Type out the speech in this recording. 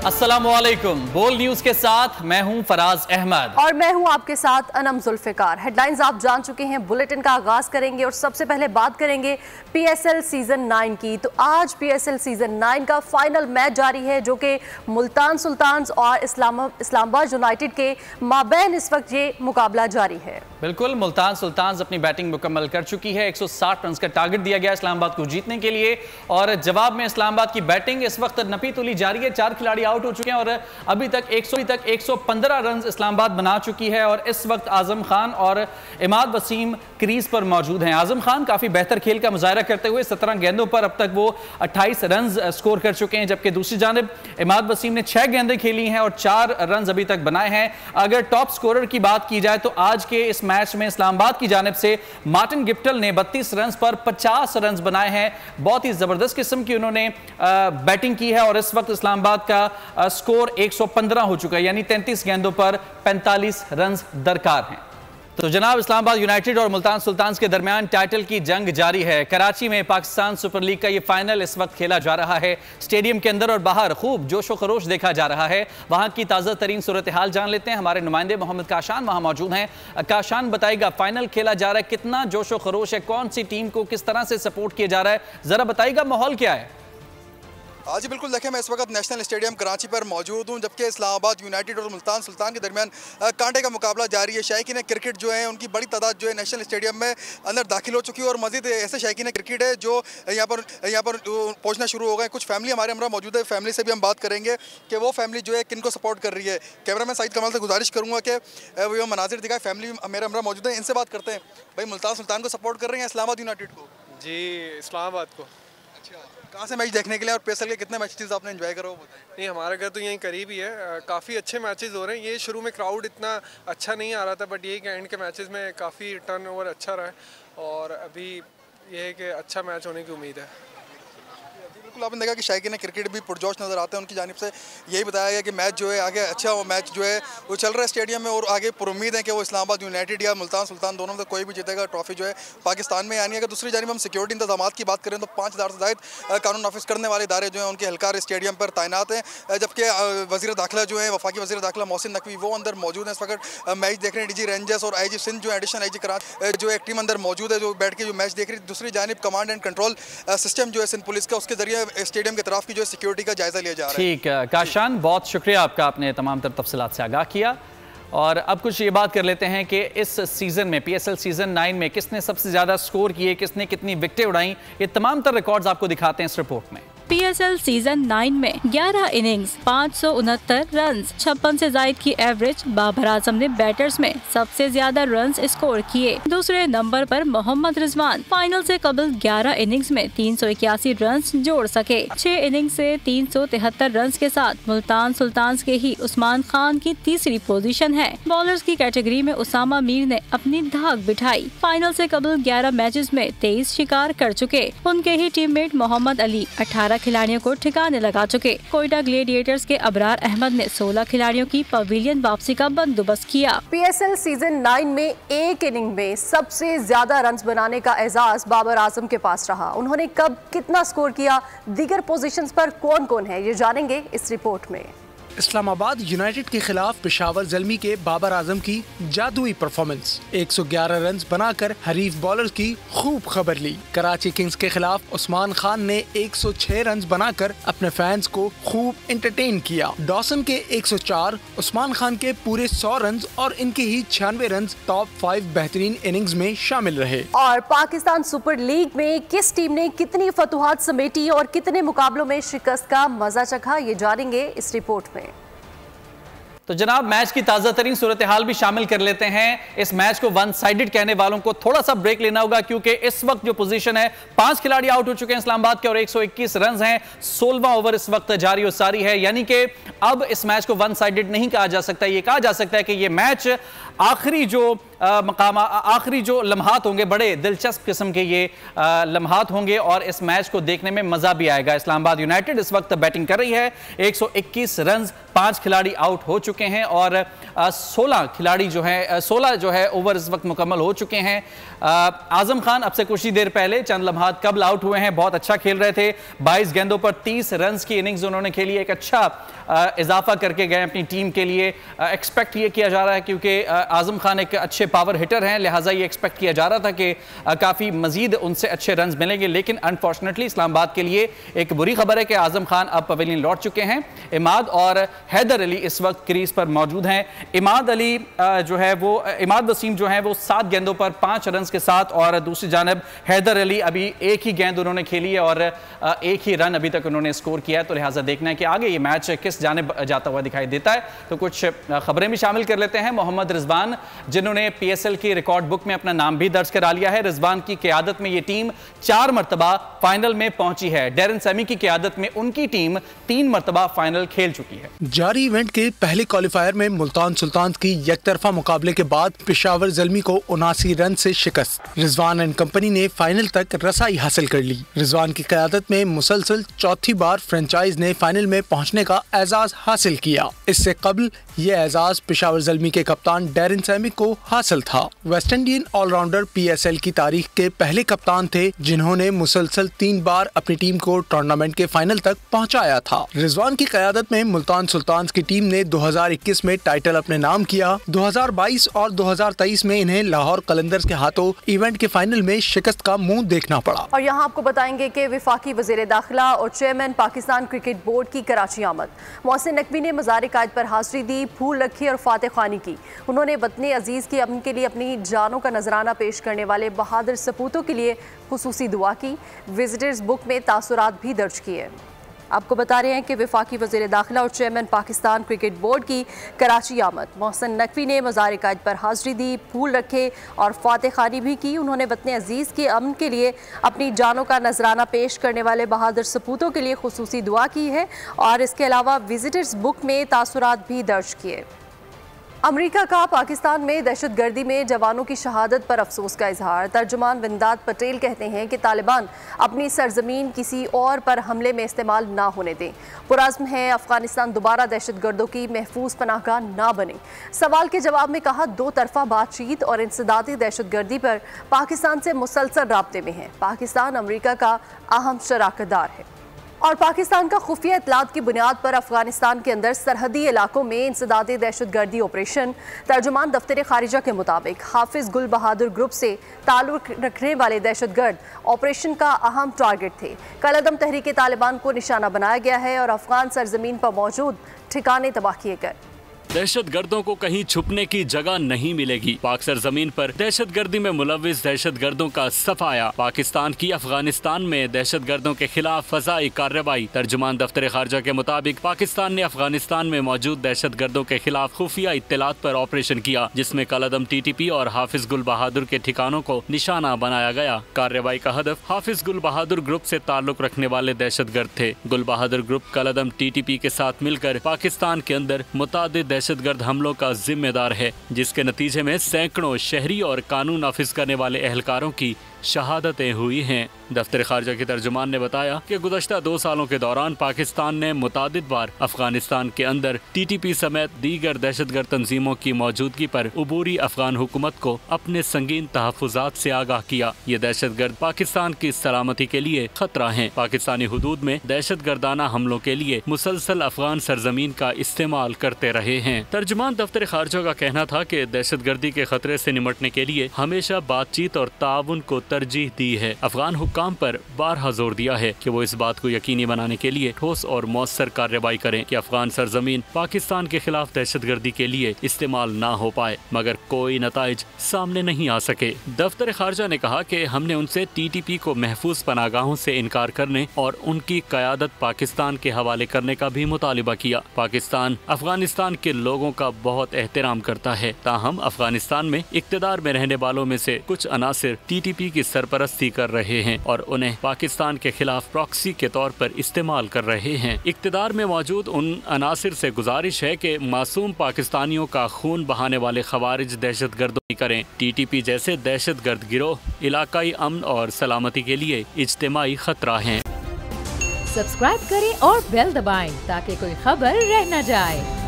अस्सलामुअलैकुम। बोल न्यूज के साथ मैं हूं फराज अहमद और मैं हूं आपके साथ अनम जुल्फिकार। हेडलाइंस आप जान चुके हैं, बुलेटिन का आगाज करेंगे और सबसे पहले बात करेंगे पीएसएल सीजन 9 की। तो आज पीएसएल सीजन 9 का फाइनल मैच जारी है, जो कि मुल्तान सुल्तान्स और इस्लामाबाद यूनाइटेड के माबैन इस वक्त ये मुकाबला जारी है। बिल्कुल, मुल्तान सुल्तान्स अपनी बैटिंग मुकम्मल कर चुकी है। 160 रन का टारगेट दिया गया इस्लामाबाद को जीतने के लिए और जवाब में इस्लामाबाद की बैटिंग इस वक्त नपी तुली जारी है। 4 खिलाड़ी आउट हो चुके हैं और अभी तक 115 रन इस्लामाबाद बना चुकी है और इस वक्त आजम खान और इमाद वसीम क्रीज पर मौजूद हैं। आजम खान काफी बेहतर खेल का मुजाहरा करते हुए 17 गेंदों पर अब तक वो 28 रन स्कोर कर चुके हैं, जबकि दूसरी जानिब इमाद वसीम ने 6 गेंदें खेली हैं और 4 रन अभी तक बनाए हैं। अगर टॉप स्कोरर की बात की जाए तो आज के इस मैच में इस्लामाबाद की जानिब से मार्टिन गिप्टल ने 32 रन पर 50 रन बनाए हैं। बहुत ही जबरदस्त किस्म की उन्होंने बैटिंग की है और इस वक्त इस्लामाबाद का स्कोर 115 हो चुका है, यानी 33 गेंदों पर 45 रन दरकार हैं। तो जनाब, इस्लामाबाद यूनाइटेड और मुल्तान सुल्तान्स के दरमियान टाइटल की जंग जारी है। कराची में पाकिस्तान सुपर लीग का ये फाइनल इस वक्त खेला जा रहा है। स्टेडियम के अंदर और बाहर खूब जोशो खरोश देखा जा रहा है। वहां की ताज़ा तरीन सूरत हाल जान लेते हैं। हमारे नुमाइंदे मोहम्मद काशान वहां मौजूद हैं। काशान, बताइएगा, फाइनल खेला जा रहा है, कितना जोशो खरोश है, कौन सी टीम को किस तरह से सपोर्ट किया जा रहा है, जरा बताइएगा माहौल क्या है? जी बिल्कुल, देखें, मैं इस वक्त नेशनल स्टेडियम कराची पर मौजूद हूं, जबकि इस्लामाबाद यूनाइटेड और मुल्तान सुल्तान के दरमियान कांटे का मुकाबला जारी है। शायकीन क्रिकेट जो है उनकी बड़ी तादाद जो है नेशनल स्टेडियम में अंदर दाखिल हो चुकी है और मजीद ऐसे शायकीन क्रिकेट है जो यहाँ पर पहुँचना शुरू हो गए। कुछ फैमिली हमारे हमरा मौजूद है, फैमिली से भी हम बात करेंगे कि वो फैमिली जो है किन को सपोर्ट कर रही है। कैमरा मैन सईद कमाल से गुजारिश करूँगा कि वो मनाजिर दिखाए। फैमिली मेरे हमरा मौजूद है, इनसे बात करते हैं। भाई, मुल्तान सुल्तान को सपोर्ट कर रहे हैं इस्लामाबाद यूनाइटेड को? जी, इस्लामाबाद को। अच्छा, कहाँ से मैच देखने के लिए और पीएसएल के कितने मैचेस आपने एंजॉय करा वो बताएं? नहीं, हमारा घर तो यहीं करीब ही है। काफ़ी अच्छे मैचेस हो रहे हैं। ये शुरू में क्राउड इतना अच्छा नहीं आ रहा था, बट ये कि एंड के मैचेस में काफ़ी टर्नओवर अच्छा रहा है और अभी ये है कि अच्छा मैच होने की उम्मीद है। बिल्कुल, आपने देखा कि शायकीन क्रिकेट भी पुरजोश नज़र आते हैं। उनकी जानिब से यही बताया गया कि मैच जो है आगे अच्छा वो मैच जो है वो चल रहा है स्टेडियम में और आगे पुरुम्मीद है कि वो इस्लामाबाद यूनाइटेड या मुल्तान सुल्तान दोनों में से कोई भी जीतेगा, ट्रॉफी जो है पाकिस्तान में आनी है। अगर दूसरी जानिब हम सिक्योरिटी इंतजाम की बात करें तो 5000 से ज़ायद कानून नाफिज करने वाले इदारे जो हैं उनके एहलकार स्टेडियम पर तैनात हैं, जबकि वज़ीर दाखिला जो है, वफाकी वज़ीर दाखिला मोहसिन नकवी, वो अंदर मौजूद हैं। इस वक्त मैच देख रहे हैं डीजी रेंजर्स और आईजी सिंध जो एडिशनल आईजी कराची जो एक टीम अंदर मौजूद है जो बैठ के जो मैच देख रही है। दूसरी जानिब कमांड एंड कंट्रोल सिस्टम जो है सिंध पुलिस का, उसके जरिए स्टेडियम की तरफ की जो सिक्योरिटी का जायजा लिया जा रहा है। ठीक है काशान, बहुत शुक्रिया आपका, आपने तमाम तर तफसीलात से आगाह किया। और अब कुछ ये बात कर लेते हैं कि इस सीजन में, पीएसएल सीजन 9 में किसने सबसे ज्यादा स्कोर किए, किसने कितनी विकेटें उड़ाई, ये तमाम तर रिकॉर्ड्स आपको दिखाते हैं इस रिपोर्ट में। पीएसएल सीजन 9 में 11 इनिंग्स, 569 रन, 56 से जायद की एवरेज। बाबर आजम ने बैटर्स में सबसे ज्यादा रन स्कोर किए। दूसरे नंबर पर मोहम्मद रिजवान फाइनल से कबल 11 इनिंग्स में 381 रन जोड़ सके। 6 इनिंग्स से 373 रन के साथ मुल्तान सुल्तान्स के ही उस्मान खान की तीसरी पोजीशन है। बॉलर्स की कैटेगरी में उसामा मीर ने अपनी धाक बिठाई। फाइनल से कबल 11 मैचेस में 23 शिकार कर चुके। उनके ही टीममेट मोहम्मद अली 18 खिलाड़ियों को ठिकाने लगा चुके। कोयटा ग्लेडिएटर्स के अबरार अहमद ने 16 खिलाड़ियों की पवेलियन वापसी का बंदोबस्त किया। पीएसएल सीजन 9 में एक इनिंग में सबसे ज्यादा रन बनाने का एजाज बाबर आजम के पास रहा। उन्होंने कब कितना स्कोर किया, दीगर पोजीशंस पर कौन कौन है, ये जानेंगे इस रिपोर्ट में। इस्लामाबाद यूनाइटेड के खिलाफ पेशावर ज़ल्मी के बाबर आजम की जादुई परफॉर्मेंस, 111 रन बनाकर हरीफ बॉलर्स की खूब खबर ली। कराची किंग्स के खिलाफ उस्मान खान ने 106 रन बनाकर अपने फैंस को खूब एंटरटेन किया। डॉसन के 104, उस्मान खान के पूरे 100 रन और इनके ही 96 रन टॉप 5 बेहतरीन इनिंग्स में शामिल रहे। और पाकिस्तान सुपर लीग में किस टीम ने कितनी फतुहात समेटी और कितने मुकाबलों में शिकस्त का मजा चखा, ये जानेंगे इस रिपोर्ट में। तो जनाब, मैच की ताज़ा तरीन सूरत हाल भी शामिल कर लेते हैं। इस मैच को वन साइडेड कहने वालों को थोड़ा सा ब्रेक लेना होगा, क्योंकि इस वक्त जो पोजीशन है, 5 खिलाड़ी आउट हो चुके हैं इस्लामाबाद के और 121 रन हैं। 16वां ओवर इस वक्त जारी और सारी है, यानी कि अब इस मैच को वन साइडेड नहीं कहा जा सकता। ये कहा जा सकता है कि ये मैच आखिरी जो लम्हात होंगे, बड़े दिलचस्प किस्म के ये लम्हात होंगे और इस मैच को देखने में मजा भी आएगा। इस्लामाबाद यूनाइटेड इस वक्त बैटिंग कर रही है, 121 रन, 5 खिलाड़ी आउट हो चुके हैं और 16 जो है ओवर इस वक्त मुकम्मल हो चुके हैं। आजम खान अब से कुछ ही देर पहले चंद लम्हात कबल आउट हुए हैं, बहुत अच्छा खेल रहे थे, 22 गेंदों पर 30 रन की इनिंग्स उन्होंने खेली, एक अच्छा इजाफा करके गए अपनी टीम के लिए। एक्सपेक्ट ये किया जा रहा है क्योंकि आजम खान एक अच्छे पावर हिटर हैं, लिहाजा ये एक्सपेक्ट किया जा रहा था कि काफ़ी मजीद उनसे अच्छे रन मिलेंगे, लेकिन अनफॉर्चुनेटली इस्लामाबाद के लिए एक बुरी खबर है कि आजम खान अब पवेलियन लौट चुके हैं। इमाद और हैदर अली इस वक्त क्रीज पर मौजूद हैं। इमाद वसीम जो है वो 7 गेंदों पर 5 रन के साथ, और दूसरी जानब हैदर अली अभी एक ही गेंद उन्होंने खेली है और एक ही रन अभी तक उन्होंने स्कोर किया है। तो लिहाजा देखना है कि आगे ये मैच किस जानिब जाता हुआ दिखाई देता है। तो कुछ खबरें भी शामिल कर लेते हैं। मोहम्मद रिजवान, जिन्होंने PSL की रिकॉर्ड बुक में अपना नाम भी दर्ज करा लिया है। रिजवान की क़यादत में ये टीम 4 मरतबा फाइनल में पहुंची है। डैरन सैमी की क़यादत में उनकी टीम 3 मरतबा फाइनल खेल चुकी है। जारी इवेंट के पहले क्वालिफायर में मुल्तान सुल्तान की एकतरफा मुकाबले के बाद पेशावर ज़ल्मी को 79 रन से शिकस्त। रिजवान एंड कंपनी ने फाइनल तक रसाई हासिल कर ली। रिजवान की क़यादत में मुसलसल चौथी बार फ्रेंचाइज ने फाइनल में पहुंचने का एजाज हासिल किया। इससे कबल ये एजाज पेशावर ज़ल्मी के कप्तान डैरन सैमी को हासिल था। वेस्ट इंडियन ऑलराउंडर PSL की तारीख के पहले कप्तान थे जिन्होंने मुसलसल 3 बार अपनी टीम को टूर्नामेंट के फाइनल तक पहुंचाया था। रिजवान की क़यादत में मुल्तान सुल्तान की टीम ने 2021 में टाइटल अपने नाम किया। 2022 और 2023 में इन्हें लाहौर कलंदर्स के हाथों इवेंट के फाइनल में शिकस्त का मुंह देखना पड़ा। और यहाँ आपको बताएंगे कि वफाकी वज़ीर दाखिला और चेयरमैन पाकिस्तान क्रिकेट बोर्ड की कराची आमद। मोहसिन नकवी ने मज़ार कायद पर हाजिरी दी, फूल रखी और फातह खानी की। उन्होंने वतन अजीज़ की अमन के लिए अपनी जानों का नजराना पेश करने वाले बहादुर सपूतों के लिए खुसूसी दुआ की। विजिटर्स बुक में तासुरात भी दर्ज किए। आपको बता रहे हैं कि वफाकी वज़ीर दाखिला और चेयरमैन पाकिस्तान क्रिकेट बोर्ड की कराची आमद। मोहसिन नकवी ने मज़ार कायद पर हाजिरी दी, फूल रखे और फातह खानी भी की। उन्होंने वतन अजीज़ के अमन के लिए अपनी जानों का नजराना पेश करने वाले बहादुर सपूतों के लिए खुसूसी दुआ की है और इसके अलावा विजिटर्स बुक में तासुरात भी दर्ज किए। अमेरिका का पाकिस्तान में दहशतगर्दी में जवानों की शहादत पर अफसोस का इजहार। तर्जुमान विंदात पटेल कहते हैं कि तालिबान अपनी सरजमीन किसी और पर हमले में इस्तेमाल ना होने दें। पुरज़्म है अफगानिस्तान दोबारा दहशतगर्दों की महफूज पनाहगाह ना बने। सवाल के जवाब में कहा, 2 तरफा बातचीत और इंसदादी दहशतगर्दी पर पाकिस्तान से मुसलसल राब्ते में है। पाकिस्तान अमेरिका का अहम शराकतदार है और पाकिस्तान का खुफिया इतलात की बुनियाद पर अफगानिस्तान के अंदर सरहदी इलाकों में इंसदादी दहशतगर्दी ऑपरेशन। तर्जुमान दफ्तर खारिजा के मुताबिक हाफिज गुल बहादुर ग्रुप से ताल्लुक रखने वाले दहशतगर्द ऑपरेशन का अहम टारगेट थे। कलअदम तहरीक तालिबान को निशाना बनाया गया है और अफगान सरजमीन पर मौजूद ठिकाने तबाह किए गए। दहशतगर्दों को कहीं छुपने की जगह नहीं मिलेगी। पाक सरजमीन पर दहशतगर्दी में मुलविस दहशतगर्दों का सफाया। पाकिस्तान की अफगानिस्तान में दहशतगर्दों के खिलाफ फजाई कार्रवाई। तर्जुमान दफ्तर खारजा के मुताबिक पाकिस्तान ने अफगानिस्तान में मौजूद दहशतगर्दों के खिलाफ खुफिया इत्तलात पर ऑपरेशन किया, जिसमें कलअदम TTP और हाफिज गुल बहादुर के ठिकानों को निशाना बनाया गया। कार्रवाई का हदफ हाफिज गुल बहादुर ग्रुप से ताल्लुक रखने वाले दहशतगर्द थे। गुल बहादुर ग्रुप कलअदम TTP के साथ मिलकर पाकिस्तान के अंदर मुतादिद दहशतगर्द हमलों का जिम्मेदार है, जिसके नतीजे में सैकड़ों शहरी और कानून नाफिज करने वाले एहलकारों की शहादतें हुई हैं। दफ्तर खारजा के तर्जुमान ने बताया कि गुज़श्ता 2 सालों के दौरान पाकिस्तान ने मुतादिद बार अफगानिस्तान के अंदर TTP समेत दीगर दहशतगर्द तंजीमों की मौजूदगी पर उबूरी अफगान हुकूमत को अपने संगीन तहफ़्फ़ुज़ात से आगाह किया। ये दहशतगर्द पाकिस्तान की सलामती के लिए खतरा हैं। पाकिस्तानी हुदूद में दहशतगर्दाना हमलों के लिए मुसलसल अफगान सरजमीन का इस्तेमाल करते रहे हैं। तर्जुमान दफ्तर खारजा का कहना था कि दहशतगर्दी के खतरे से निमटने के लिए हमेशा बातचीत और ताउन को तरजीह दी है। अफगान हुक्काम पर बारहा जोर दिया है कि वो इस बात को यकीनी बनाने के लिए ठोस और मौसर कार्रवाई करें कि अफगान सरजमीन पाकिस्तान के खिलाफ दहशतगर्दी के लिए इस्तेमाल ना हो पाए, मगर कोई नताइज सामने नहीं आ सके। दफ्तर खारजा ने कहा कि हमने उनसे TTP को महफूज पनागाहों से इनकार करने और उनकी क़यादत पाकिस्तान के हवाले करने का भी मुतालिबा किया। पाकिस्तान अफगानिस्तान के लोगों का बहुत एहतराम करता है, ताहम अफगानिस्तान में इक़्तिदार में रहने वालों में से कुछ अनासिर TTP की की सरपरस्ती कर रहे हैं और उन्हें पाकिस्तान के खिलाफ प्रॉक्सी के तौर पर इस्तेमाल कर रहे हैं। इक़्तिदार में मौजूद उन अनासिर से गुजारिश है कि मासूम पाकिस्तानियों का खून बहाने वाले खवारिज दहशतगर्दों की करें। TTP जैसे दहशतगर्द गिरोह इलाकाई अमन और सलामती के लिए इज्तिमाई खतरा हैं। सब्सक्राइब करें और बेल दबाएं ताकि कोई खबर रह न जाए।